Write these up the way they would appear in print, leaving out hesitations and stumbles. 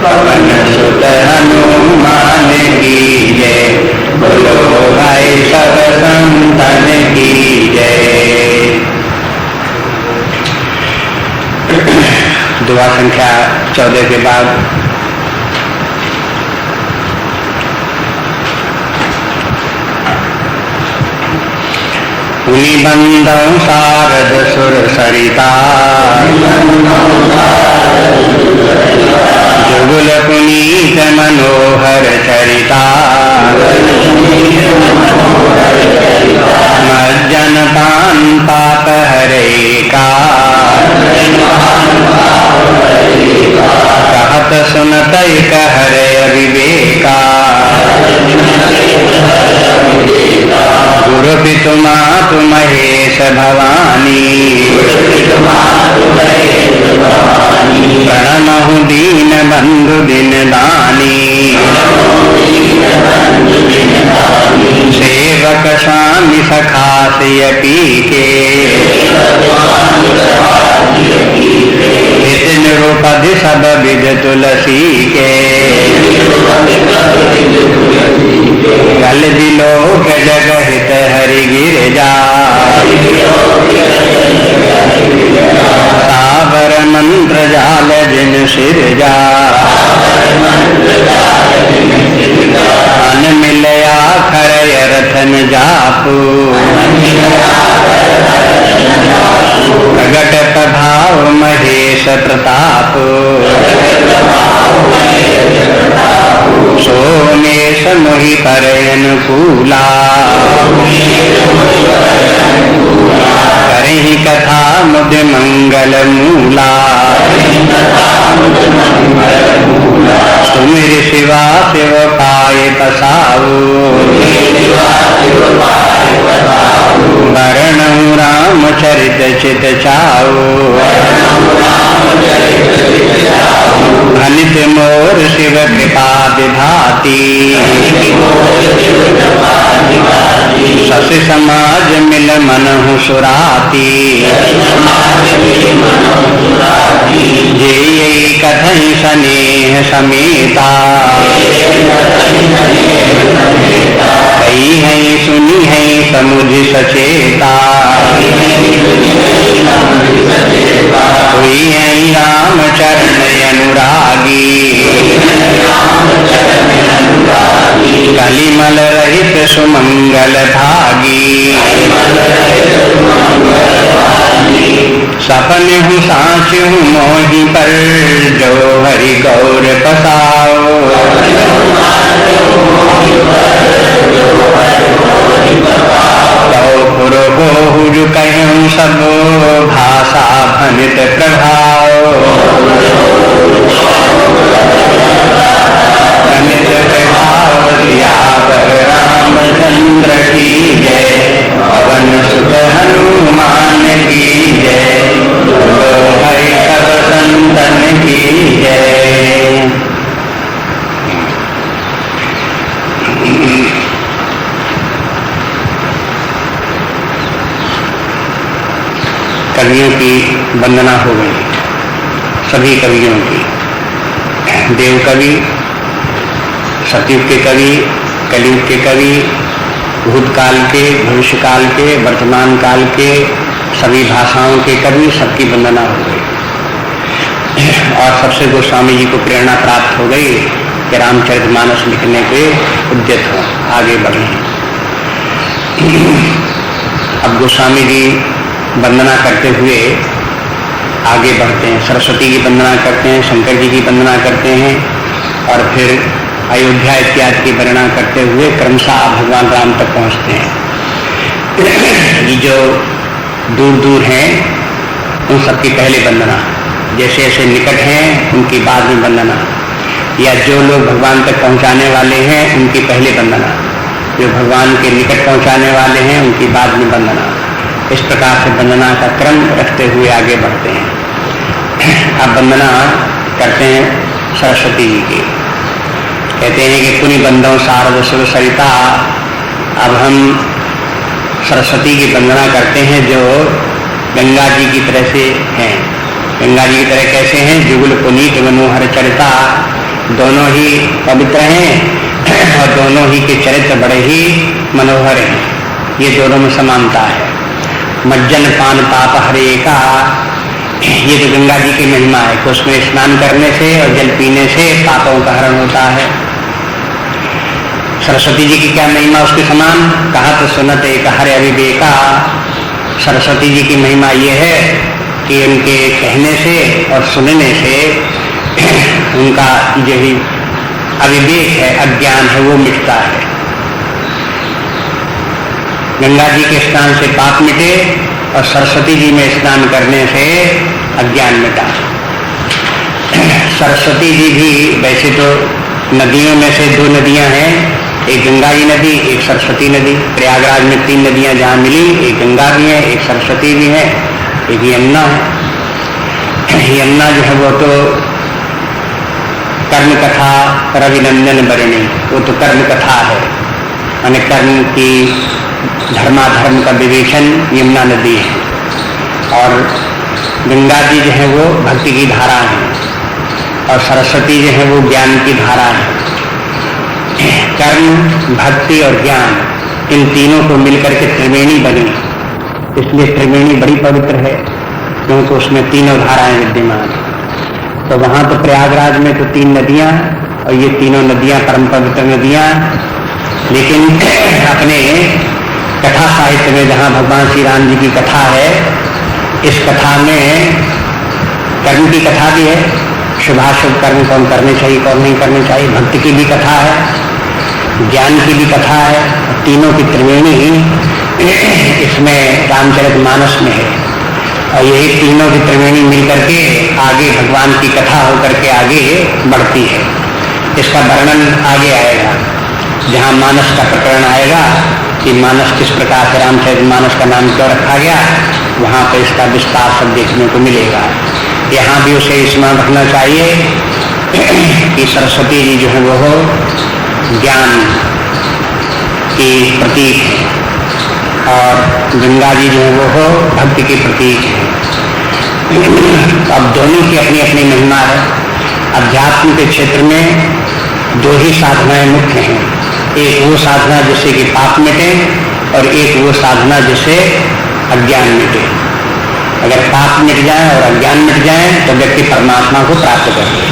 पवन सुत हनुमान की जय। बोलो भाई सब संतन की जय। दुआ संख्या 14 के बाद मुनि बंदौ शारद सुर सरिता जुगुल पुनीत मनोहर चरिता। मज्जन पान पाप हरे का कहत सुनत कहरे विवेका। गुरु पितु मातु महेश भवानी प्रणमहु दीन बंधु दिन दानी। सेवक स्वामी सखा सिय पीके हित निरुपधि सब विध तुलसी के। गल दिलो के जग हित हरि गिरजा सावर मंत्र जाल जिन सिरजा। अन मिलया खर रथन जापू प्रगट प्रभाव महेश प्रताप। सोमेश मोहि पर अनुकूला करहि कथा मुद मंगल मूला। सुमिर शिवा शिव पाय पसाऊ वरणहु राम चरित चित चाऊ। धनित मोर शिव कृपा विभाति शशि समाज मिल मनहु सुराती। जे कथई स्नेह समेता कई है सुनी है समुझ सचेता। हुई है राम चरण अनुरागी कलिमल रहित सुमंगल भागी। सपन हूँ साँच हूँ मोहि पर जो हरि गौर पसाओ। बहु कहूँ सब भाषा भनित प्रभाव। भनित प्रभाव सियावर रामचंद्र की जय। पवन सुत हनुमान की जय। बोलो भाई सब संतन की जय। कवियों की वंदना हो गई, सभी कवियों की। देव कवि, सतयुग के कवि, कलयुग के कवि, भूतकाल के, भविष्यकाल के, वर्तमान काल के, सभी भाषाओं के कवि, सबकी वंदना हो गई। और सबसे गोस्वामी जी को प्रेरणा प्राप्त हो गई कि रामचरितमानस लिखने के उद्यत हो, आगे बढ़े। अब गोस्वामी जी वंदना करते हुए आगे बढ़ते हैं। सरस्वती की वंदना करते हैं, शंकर जी की वंदना करते हैं और फिर अयोध्या इत्यादि की वंदना करते हुए क्रमशः भगवान राम तक पहुंचते हैं। ये जो दूर दूर हैं उन सबकी पहले वंदना, जैसे जैसे निकट हैं उनकी बाद में वंदना, या जो लोग भगवान तक पहुंचाने वाले हैं उनकी पहले वंदना, जो भगवान के निकट पहुंचाने वाले हैं उनकी बाद में वंदना। इस प्रकार से वंदना का क्रम रखते हुए आगे बढ़ते हैं। अब वंदना करते हैं सरस्वती जी की। कहते हैं कि पुनि बंदौ शारद सुर सरिता। अब हम सरस्वती की वंदना करते हैं जो गंगा जी की तरह से हैं। गंगा जी की तरह कैसे हैं? जुगल पुनीत मनोहर चरिता, दोनों ही पवित्र हैं और दोनों ही के चरित्र बड़े ही मनोहर हैं। ये दोनों में समानता है। मज्जन पान पाप हरे का, ये तो गंगा जी की महिमा है कि उसमें स्नान करने से और जल पीने से पापों का हरण होता है। सरस्वती जी की क्या महिमा उसके समान? कहा तो सुनत एक हरे अविवेका, सरस्वती जी की महिमा ये है कि उनके कहने से और सुनने से उनका जो ही अविवेक है, अज्ञान है, वो मिटता है। गंगा जी के स्नान से पाप मिटे और सरस्वती जी में स्नान करने से अज्ञान मिटा। सरस्वती जी भी वैसे तो नदियों में से दो नदियां हैं, एक गंगा जी नदी, एक सरस्वती नदी। प्रयागराज में 3 नदियां जहां मिली, एक गंगा भी है, एक सरस्वती भी है, एक यमुना है। यमुना जो है वो तो कर्म कथा रविनंदन बरणी, वो तो कर्म कथा है, यानी कर्म की धर्माधर्म का विवेचन यमुना नदी है। और गंगा जी जो है वो भक्ति की धारा है और सरस्वती जो है वो ज्ञान की धारा है। कर्म, भक्ति और ज्ञान, इन तीनों को मिलकर के त्रिवेणी बनी, इसलिए त्रिवेणी बड़ी पवित्र है क्योंकि उसमें तीनों धाराएं विद्यमान है। तो वहां तो प्रयागराज में तो 3 नदियां और ये तीनों नदियां परम पवित्र नदियां। लेकिन अपने कथा साहित्य में जहां भगवान श्री राम जी की कथा है, इस कथा में कर्म की कथा भी है, शुभाशुभ कर्म कौन करने चाहिए कौन नहीं करने चाहिए, भक्ति की भी कथा है, ज्ञान की भी कथा है। तीनों की त्रिवेणी इसमें रामचरितमानस में है और यही तीनों की त्रिवेणी मिलकर के आगे भगवान की कथा होकर के आगे बढ़ती है। इसका वर्णन आगे आएगा जहाँ मानस का प्रकरण आएगा कि मानस किस प्रकार से रामचरितमानस का नाम क्यों रखा गया, वहाँ पर इसका विस्तार सब देखने को मिलेगा। यहाँ भी उसे स्मरण रखना चाहिए कि सरस्वती जी जो है वो ज्ञान की प्रतीक है और गंगा जी जो है वो भक्ति की प्रतीक है। अब दोनों की अपनी अपनी महिमा है। अध्यात्म के क्षेत्र में 2 ही साधनाएं मुख्य हैं, एक वो साधना जिससे कि पाप मिटे और एक वो साधना जिससे अज्ञान मिटे। अगर पाप मिट जाए और अज्ञान मिट जाए तो व्यक्ति परमात्मा को प्राप्त कर ले।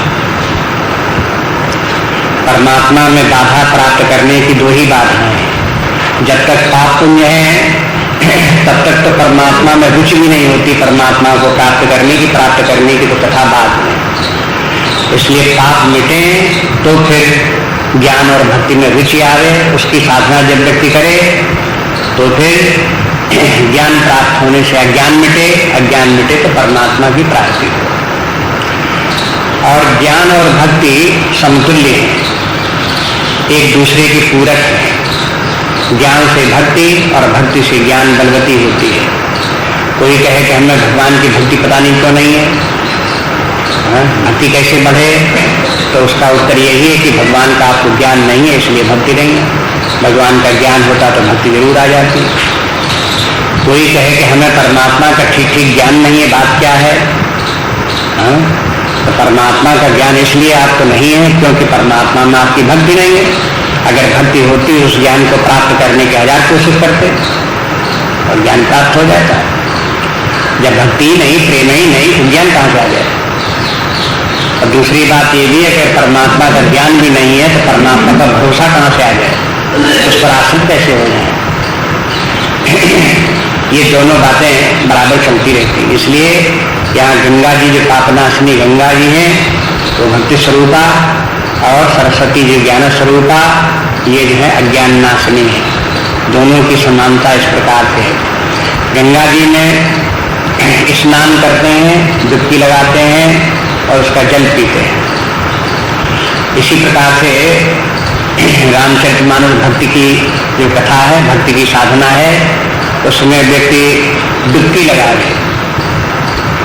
परमात्मा में बाधा प्राप्त करने की 2 ही बाधाएं हैं। जब तक पाप पुण्य है तब तक तो परमात्मा में रुचि भी नहीं होती, परमात्मा को प्राप्त करने की तो कथा बात है। इसलिए पाप मिटे तो फिर ज्ञान और भक्ति में रुचि आवे, उसकी साधना जब व्यक्ति करे तो फिर ज्ञान प्राप्त होने से अज्ञान मिटे तो परमात्मा की प्राप्ति हो। और ज्ञान और भक्ति समतुल्य है, एक दूसरे की पूरक है। ज्ञान से भक्ति और भक्ति से ज्ञान बलवती होती है। कोई कहे कि हमें भगवान की भक्ति पता नहीं क्यों नहीं है, भक्ति कैसे बढ़े, तो उसका उत्तर यही है कि भगवान का आपको ज्ञान नहीं है इसलिए भक्ति नहीं है। भगवान का ज्ञान होता तो भक्ति जरूर आ जाती। कोई कहे कि हमें परमात्मा का ठीक ठीक ज्ञान नहीं है, बात क्या है? तो परमात्मा का ज्ञान इसलिए आपको नहीं है क्योंकि परमात्मा में आपकी भक्ति नहीं है। अगर भक्ति होती उस ज्ञान को प्राप्त करने की 1000 कोशिश करते और ज्ञान प्राप्त हो जाता है। जब भक्ति नहीं, प्रेम ही नहीं, तो ज्ञान कहाँ से आ जाए? और दूसरी बात ये भी है कि परमात्मा का ज्ञान भी नहीं है तो परमात्मा का भरोसा कहाँ से आ जाए, उस पर आश्रित कैसे हो जाए? ये दोनों बातें बराबर चलती रहती हैं। इसलिए यहाँ गंगा जी जो पापनाशिनी गंगा जी हैं वो भक्ति स्वरूपा और सरस्वती जी ज्ञान स्वरूपा ये जो है अज्ञान नाशिनी है। दोनों की समानता इस प्रकार से है। गंगा जी में स्नान करते हैं, डुबकी लगाते हैं और उसका जल पीते हैं। इसी प्रकार से रामचरितमानस भक्ति की जो कथा है, भक्ति की साधना है, उसमें व्यक्ति डुबकी लगा दे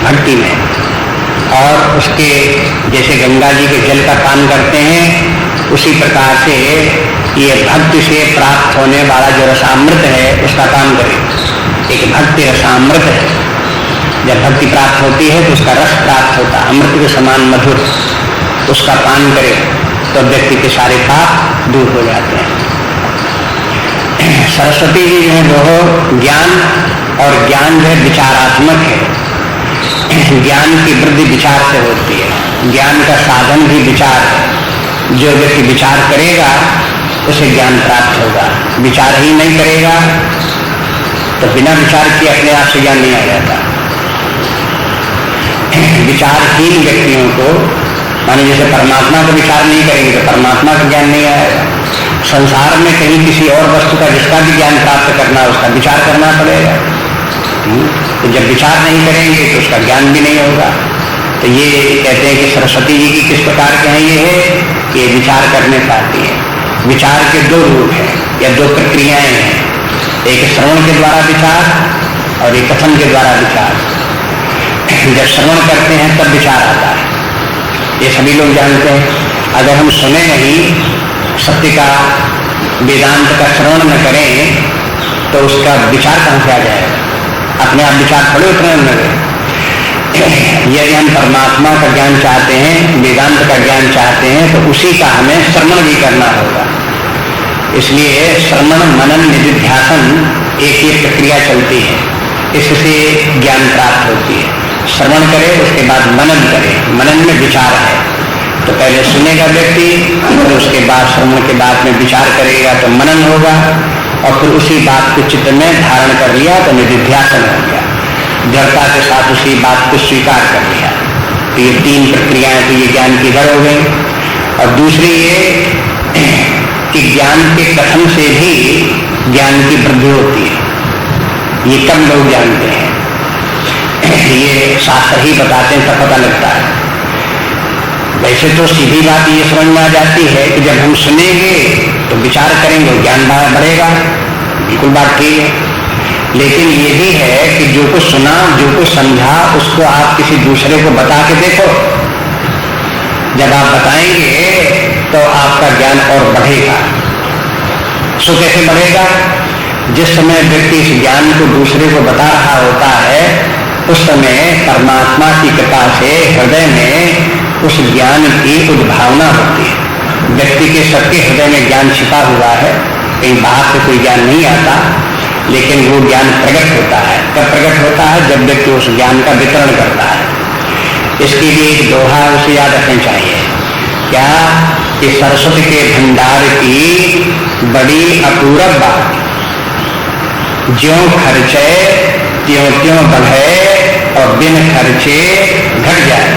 भक्ति में और उसके जैसे गंगा जी के जल का पान करते हैं उसी प्रकार से ये भक्ति से प्राप्त होने वाला जो रसामृत है उसका पान करें। एक भक्ति रसामृत है जब भक्ति प्राप्त होती है तो उसका रस प्राप्त होता है, अमृत के समान मधुर, उसका पान करे तो व्यक्ति के सारे पाप दूर हो जाते हैं। सरस्वती जी जो है वो ज्ञान, और ज्ञान जो है विचारात्मक है। ज्ञान की वृद्धि विचार से होती है, ज्ञान का साधन भी विचार है। जो व्यक्ति विचार करेगा उसे ज्ञान प्राप्त होगा, विचार ही नहीं करेगा तो बिना विचार किए अपने आप से ज्ञान नहीं आ जाता। विचारहीन व्यक्तियों को, माने जैसे परमात्मा का विचार नहीं करेंगे तो परमात्मा का ज्ञान नहीं आएगा। संसार में कहीं किसी और वस्तु का जिसका भी ज्ञान प्राप्त करना उसका विचार करना पड़ेगा। तो जब विचार नहीं करेंगे तो उसका ज्ञान भी नहीं होगा। तो ये कहते हैं कि सरस्वती जी की किस प्रकार के हैं, ये है कि ये विचार करने पाती है। विचार के दो रूप हैं या दो प्रक्रियाएं हैं, एक श्रवण के द्वारा विचार और एक कथन के द्वारा विचार। जब श्रवण करते हैं तब विचार आता है, ये सभी लोग जानते हैं। अगर हम सुने नहीं, सत्य का वेदांत का श्रवण न करें तो उसका विचार कहां से आ जाएगा, अपने आप विचार थोड़े उतरने लगे। यदि हम परमात्मा का ज्ञान चाहते हैं, वेदांत का ज्ञान चाहते हैं तो उसी का हमें श्रवण भी करना होगा। इसलिए श्रवण मनन निधिध्यासन एक ही प्रक्रिया चलती है, इससे ज्ञान प्राप्त होती है। श्रवण करे उसके बाद मनन करे, मनन में विचार है तो पहले सुनेगा व्यक्ति, फिर उसके बाद श्रवण के बाद में विचार करेगा तो मनन होगा, और फिर उसी बात को चित्त में धारण कर लिया तो निधिध्यासन हो गया, दृढ़ता के साथ उसी बात को स्वीकार कर लिया। तो ये तीन प्रक्रियाएं तो ये ज्ञान की दर हो गई। और दूसरी ये कि ज्ञान के कथन से भी ज्ञान की वृद्धि होती है, ये कम लोग जानते हैं। ये शास्त्र ही बताते हैं तब पता लगता है। वैसे तो सीधी बात ये समझ में आ जाती है कि जब हम सुनेंगे तो विचार करेंगे, ज्ञान बढ़ेगा, बिल्कुल बात ठीक है। लेकिन ये भी है कि जो कुछ सुना, जो कुछ समझा, उसको आप किसी दूसरे को बता के देखो। जब आप बताएंगे तो आपका ज्ञान और बढ़ेगा। सो कैसे बढ़ेगा? जिस समय व्यक्ति इस ज्ञान को दूसरे को बता रहा होता है उस समय परमात्मा की कृपा से हृदय में उस ज्ञान की उद्भावना होती है। व्यक्ति के सबके हृदय में ज्ञान छिपा हुआ है, कहीं बाहर से कोई ज्ञान नहीं आता, लेकिन वो ज्ञान प्रकट होता है। कब प्रकट होता है? जब व्यक्ति उस ज्ञान का वितरण करता है। इसके लिए एक दोहा उसे याद रखना चाहिए, क्या कि सरस्वती के भंडार की बड़ी अपूर्व बात, ज्यों खर्चे त्यों त्यों बढ़े और बिन खर्चे घट जाए।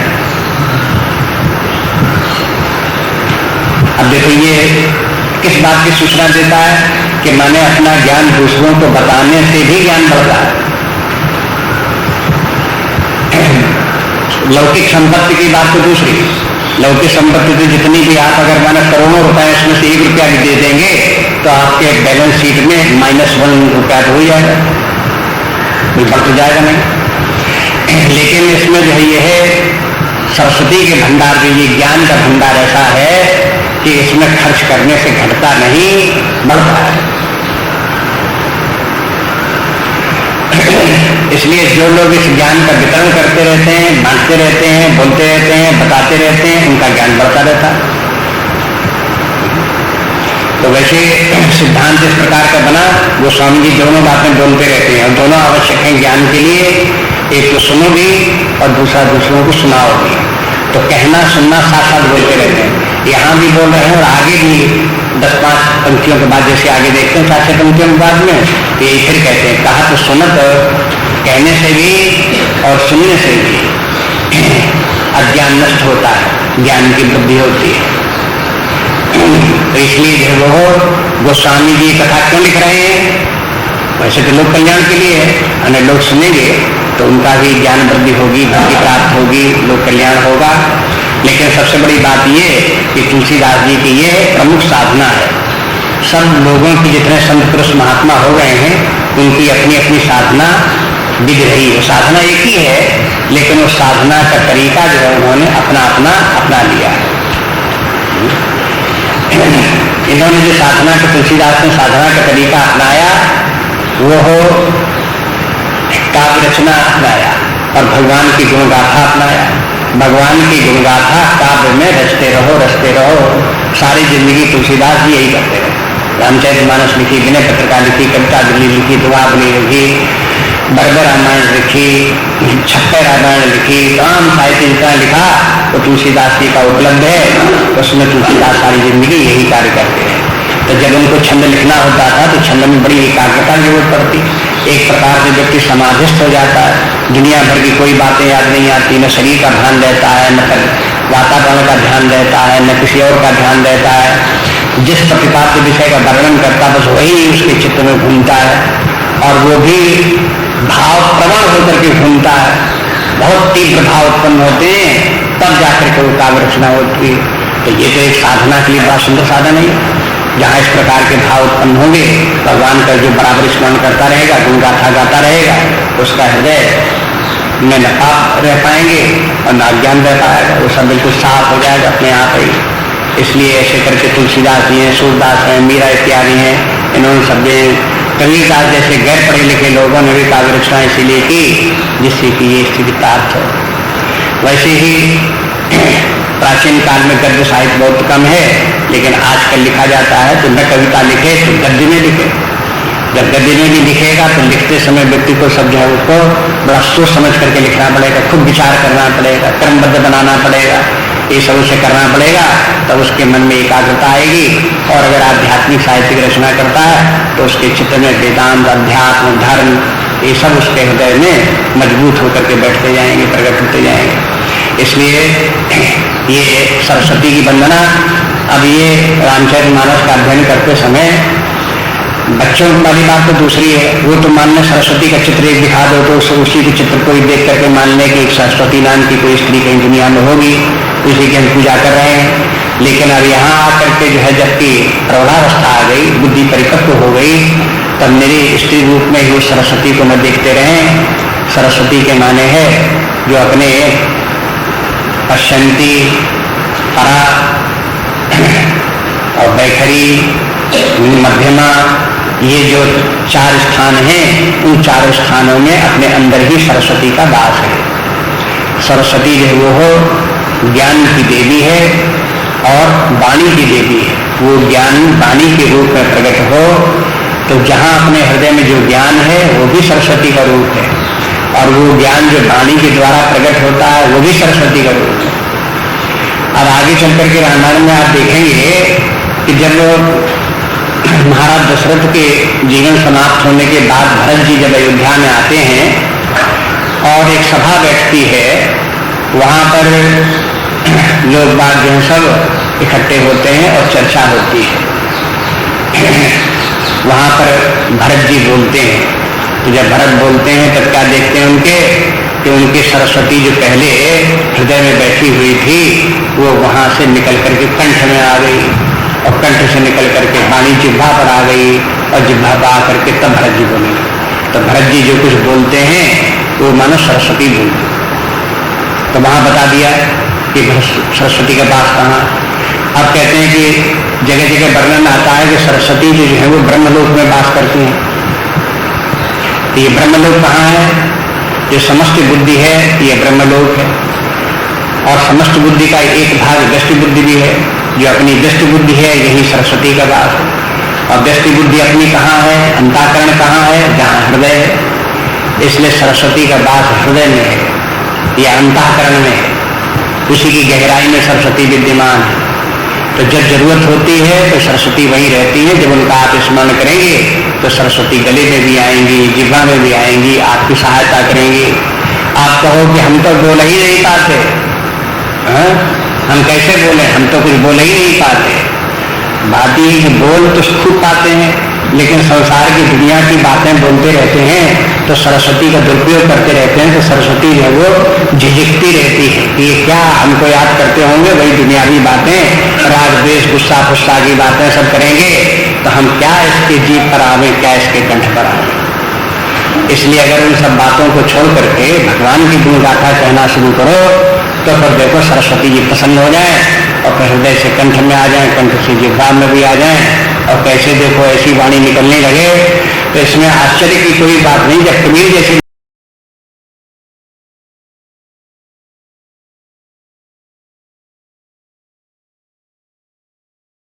अब देखो ये किस बात की सूचना देता है कि मैंने अपना ज्ञान दूसरों को बताने से भी ज्ञान बढ़ता है। लौकिक संपत्ति की बात तो दूसरी, लौकिक संपत्ति तो जितनी भी आप अगर माना करोड़ों रुपए उसमें से 1 रुपया भी दे देंगे तो आपके बैलेंस शीट में -1 रुपया तो हो जाएगा, कोई बढ़ तो जाएगा नहीं। लेकिन इसमें जो है ये है सरस्वती के भंडार जो ये ज्ञान का भंडार ऐसा है कि इसमें खर्च करने से घटता नहीं, बढ़ता है। इसलिए जो लोग इस ज्ञान का वितरण करते रहते हैं, बांटते रहते हैं, बोलते रहते हैं, बताते रहते हैं, उनका ज्ञान बढ़ता रहता है। तो वैसे सिद्धांत इस प्रकार का बना, वो स्वामी जी दोनों बातें बोलते रहते हैं और दोनों आवश्यक हैं ज्ञान के लिए। एक तो सुनो भी और दूसरा दूसरों को सुनाओ भी। तो कहना सुनना साथ साथ बोलते रहते हैं। यहाँ भी बोल रहे हैं और आगे भी 10-5 पंक्तियों के बाद जैसे आगे देखते हैं 4-6 पंक्तियों के बाद में तो यही फिर कहते हैं, कहा तो सुनत, कहने से भी और सुनने से भी अज्ञान नष्ट होता है, ज्ञान की वृद्धि होती है। तो इसलिए जो वो गोस्वामी जी कथा क्यों लिख रहे हैं? वैसे तो लोक कल्याण के लिए है, अन्य लोग सुनेंगे तो उनका भी ज्ञान वृद्धि होगी, भक्ति प्राप्त होगी, लोक कल्याण होगा। लेकिन सबसे बड़ी बात ये कि तुलसीदास जी की ये प्रमुख साधना है। सब लोगों की जितने संत पुरुष महात्मा हो गए हैं उनकी अपनी अपनी साधना विधि रही है। साधना एक ही है लेकिन उस साधना का तरीका जो है उन्होंने अपना अपना अपना लिया है। इन्होंने जो साधना के तुलसीदास ने साधना का तरीका अपनाया वो हो काव्य रचना अपनाया, और भगवान की गुणगाथा अपनाया। भगवान की गुणगाथा काव्य में रचते रहो। सारी जिंदगी तुलसीदास जी यही करते रहे। रामचरितमानस लिखी, विनय पत्रिका लिखी, कविता लिखी, दुआवली लिखी, बर्बर रामायण लिखी, छप्पर रामायण लिखी, तमाम साहित्य जितना लिखा तो तुलसीदास जी का उपलब्ध है। उसमें तुलसीदास सारी जिंदगी यही कार्य करते हैं। तो जब उनको छंद लिखना होता था तो छंद में बड़ी एकाग्रता की जरूरत पड़ती। एक प्रकार से व्यक्ति समाधिस्थ हो जाता है, दुनिया भर की कोई बातें याद नहीं आती, न शरीर का ध्यान रहता है, न वातावरण का ध्यान रहता है, न किसी और का ध्यान रहता है। जिस प्रतिपाद्य विषय का वर्णन करता बस वही उसके चित्त में घूमता है, और वो भी भाव प्रवण होकर के घूमता है। बहुत तीव्र भाव उत्पन्न होते हैं तब जाकर के वो काव्य रचना होती है। तो ये तो एक साधना के लिए बड़ा सुंदर साधन है। जहाँ इस प्रकार के भाव उत्पन्न होंगे, भगवान का जो बराबर स्मरण करता रहेगा, गुणगाथा गाता रहेगा, उसका हृदय में न पाप रह पाएंगे और न अज्ञान रह पाएगा। वो सब बिल्कुल साफ हो जाएगा अपने आप ही। इसलिए ऐसे करके तुलसीदास जी हैं, सूरदास हैं, मीरा इत्यादि हैं, इन्होंने सब कबीरदास जैसे गैर पढ़े लिखे लोगों ने भी काव्य रचना इसीलिए की जिससे कि ये स्थिति प्राप्त हो। वैसे ही प्राचीन काल में गद्य साहित्य बहुत कम है, लेकिन आजकल लिखा जाता है तो न कविता लिखे तो गद्य में लिखे। जब गद्य में भी लिखेगा तो लिखते समय व्यक्ति को सब जो है उसको बड़ा सोच समझ करके लिखना पड़ेगा, खूब विचार करना पड़ेगा, क्रमबद्ध बनाना पड़ेगा, ये सब उसे करना पड़ेगा। तब उसके मन में एकाग्रता आएगी। और अगर आध्यात्मिक साहित्य की रचना करता है तो उसके चित्त में वेदांत, अध्यात्म, धर्म ये सब उसके हृदय में मजबूत होकर के बैठते जाएंगे, प्रकट होते जाएंगे। इसलिए ये सरस्वती की वंदना। अब ये रामचरितमानस का अध्ययन करते समय बच्चों वाली बात तो दूसरी है। वो तो मान लें सरस्वती का चित्र एक दिखा दो तो उसी के चित्र को देख करके मान लें कि एक सरस्वती नाम की कोई स्त्री कहीं दुनिया में होगी, उसी की हम पूजा कर रहे हैं। लेकिन अब यहाँ आकर के जो है जबकि प्रौढ़ावस्था आ गई, बुद्धि परिपक्व हो गई, तब मेरी स्त्री रूप में ही सरस्वती को न देखते रहें। सरस्वती के माने है जो अपने पश्चंती, परा और बैखरी, मध्यमा, ये जो चार स्थान हैं, उन चारों स्थानों में अपने अंदर ही सरस्वती का वास है। सरस्वती जो वो हो ज्ञान की देवी है और वाणी की देवी है। वो ज्ञान वाणी के रूप में प्रकट हो तो जहाँ अपने हृदय में जो ज्ञान है वो भी सरस्वती का रूप है, और वो ज्ञान जो वाणी के द्वारा प्रकट होता है वो भी सरस्वती का रूप है। अब आगे चल करके रामायण में आप देखेंगे कि जब महाराज दशरथ के जीवन समाप्त होने के बाद भरत जी जब अयोध्या में आते हैं और एक सभा बैठती है, वहां पर लोग बाग जो सब इकट्ठे होते हैं और चर्चा होती है। वहां पर भरत जी बोलते हैं। तो जब भरत बोलते हैं तब क्या देखते हैं कि उनकी सरस्वती जो पहले हृदय में बैठी हुई थी वो वहां से निकल करके कंठ में आ गई, और कंठ से निकल करके वाणी जिह्वा पर आ गई, और जिह्वा पर आकर के तब भरत जी बोले। तो भरत जी जो कुछ बोलते हैं वो मानो सरस्वती बोलते। तो वहां बता दिया कि सरस्वती का वास कहाँ। अब कहते हैं कि जगह जगह वर्णन आता है कि सरस्वती जो है वो ब्रह्मलोक में वास करती हैं। तो ये ब्रह्मलोक कहाँ है? जो समस्त बुद्धि है ये ब्रह्मलोक है, और समस्त बुद्धि का एक भाग दृष्टि बुद्धि भी है। जो अपनी दृष्टि बुद्धि है यही सरस्वती का वास है। और दृष्टि बुद्धि अपनी कहाँ है? अंतःकरण कहाँ है? जहाँ हृदय है। इसलिए सरस्वती का वास हृदय में है या अंतःकरण में है, उसी की गहराई में सरस्वती विद्यमान है। तो जब जरूरत होती है तो सरस्वती वहीं रहती है। जब उनका आप स्मरण करेंगे तो सरस्वती गले में भी आएंगी, जिह्वा में भी आएंगी, आपकी सहायता करेंगी। आप कहो कि हम तो बोल ही नहीं पाते, हम कैसे बोले, हम तो कुछ बोल ही नहीं पाते। बात ये कि बोल तो खूब पाते हैं, लेकिन संसार की दुनिया की बातें बोलते रहते हैं तो सरस्वती का दुरुपयोग करते रहते हैं। तो सरस्वती जो है वो झिझकती रहती है कि ये क्या हमको याद करते होंगे, वही दुनियावी बातें, राग द्वेष गुस्सा फुस्सा की बातें सब करेंगे, तो हम क्या इसके जीभ पर आवे, क्या इसके कंठ पर आवे। इसलिए अगर उन सब बातों को छोड़ करके भगवान की गुणगाथा कहना शुरू करो तो फिर देखो सरस्वती जी प्रसन्न हो जाए और फिर हृदय से कंठ में आ जाए, कंठ से जिह्वा में भी आ जाए, और कैसे देखो ऐसी वाणी निकलने लगे। तो इसमें आश्चर्य की कोई बात नहीं। जब कबीर जैसे